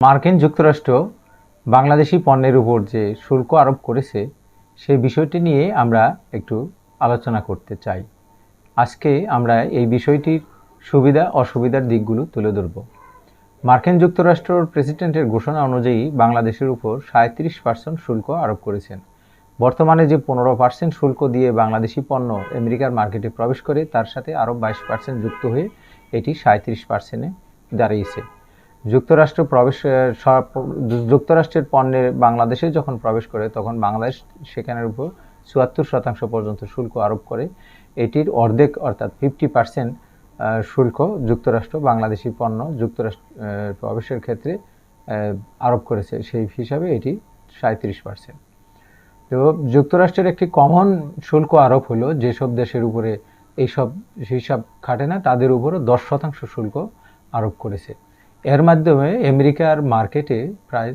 মার্কিন যুক্তরাষ্ট্র বাংলাদেশি পণ্যের উপর যে শুল্ক আরোপ করেছে সেই বিষয়টি নিয়ে আমরা একটু আলোচনা করতে চাই। আজকে আমরা এই বিষয়টির সুবিধা অসুবিধার দিকগুলো তুলে ধরব। মার্কিন যুক্তরাষ্ট্রের প্রেসিডেন্টের ঘোষণা অনুযায়ী বাংলাদেশের উপর 37% শুল্ক আরোপ করেছেন। বর্তমানে যে 15% শুল্ক দিয়ে বাংলাদেশি পণ্য আমেরিকার মার্কেটে প্রবেশ করে তার সাথে আরও 22% যুক্ত হয়ে এটি 37%-এ দাঁড়িয়েছে। যুক্তরাষ্ট্রের পণ্যের বাংলাদেশে যখন প্রবেশ করে তখন বাংলাদেশ সেখানের উপর 74% পর্যন্ত শুল্ক আরোপ করে। এটির অর্ধেক অর্থাৎ 50% শুল্ক যুক্তরাষ্ট্র বাংলাদেশি পণ্য যুক্তরাষ্ট্র প্রবেশের ক্ষেত্রে আরোপ করেছে। সেই হিসাবে এটি 37%। তো যুক্তরাষ্ট্রের একটি কমন শুল্ক আরোপ হলো যেসব দেশের উপরে এইসব হিসাব খাটে না তাদের উপরও 10% শুল্ক আরোপ করেছে। এর মাধ্যমে আমেরিকার মার্কেটে প্রায়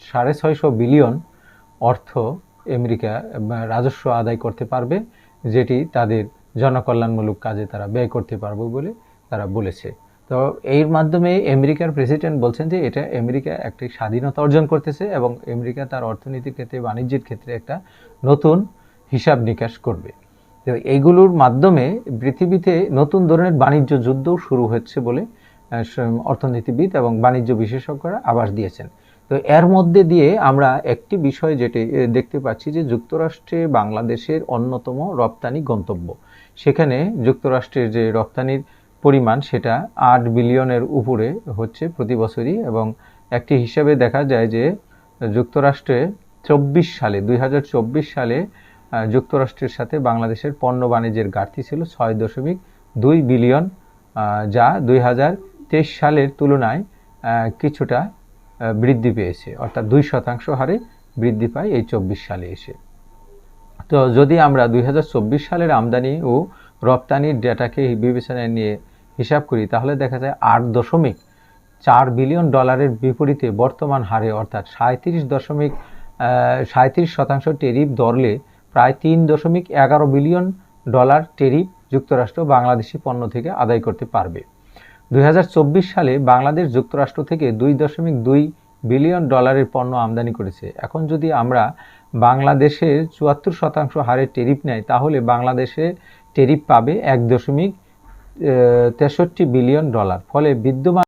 650 বিলিয়ন অর্থ আমেরিকা রাজস্ব আদায় করতে পারবে, যেটি তাদের জনকল্যাণমূলক কাজে তারা ব্যয় করতে পারবে বলে তারা বলেছে। তো এর মাধ্যমে আমেরিকার প্রেসিডেন্ট বলছেন যে এটা আমেরিকা একটি স্বাধীনতা অর্জন করতেছে এবং আমেরিকা তার অর্থনীতির ক্ষেত্রে বাণিজ্যের ক্ষেত্রে একটা নতুন হিসাব নিকাশ করবে। তো এইগুলোর মাধ্যমে পৃথিবীতে নতুন ধরনের বাণিজ্য যুদ্ধও শুরু হচ্ছে বলে অর্থনীতিবিদ এবং বাণিজ্য বিশেষজ্ঞরা আভাস দিয়েছেন। তো এর মধ্যে দিয়ে আমরা একটি বিষয় যেটি দেখতে পাচ্ছি যে যুক্তরাষ্ট্রে বাংলাদেশের অন্যতম রপ্তানি গন্তব্য। সেখানে যুক্তরাষ্ট্রের যে রপ্তানির পরিমাণ সেটা 8 বিলিয়নের উপরে হচ্ছে প্রতি বছরই, এবং একটি হিসাবে দেখা যায় যে যুক্তরাষ্ট্রে 2024 সালে যুক্তরাষ্ট্রের সাথে বাংলাদেশের পণ্য বাণিজ্যের ঘাটতি ছিল 6.2 বিলিয়ন, যা 2023 সালের তুলনায় কিছুটা বৃদ্ধি পেয়েছে, অর্থাৎ 2% হারে বৃদ্ধি পায় এই 24 সালে এসে। তো যদি আমরা 2024 সালের আমদানি ও রপ্তানির ডেটাকে বিবেচনায় নিয়ে হিসাব করি তাহলে দেখা যায় 8.4 বিলিয়ন ডলারের বিপরীতে বর্তমান হারে অর্থাৎ 37% টেরিফ ধরলে প্রায় 3.11 বিলিয়ন ডলার টেরিফ যুক্তরাষ্ট্র বাংলাদেশি পণ্য থেকে আদায় করতে পারবে। 2024 সালে বাংলাদেশ যুক্তরাষ্ট্র থেকে 2.2 বিলিয়ন ডলারের পণ্য আমদানি করেছে। এখন যদি আমরা বাংলাদেশের 74% হারে টেরিফ নেয় তাহলে বাংলাদেশে টেরিফ পাবে 1.63 বিলিয়ন ডলার। ফলে বিদ্যমান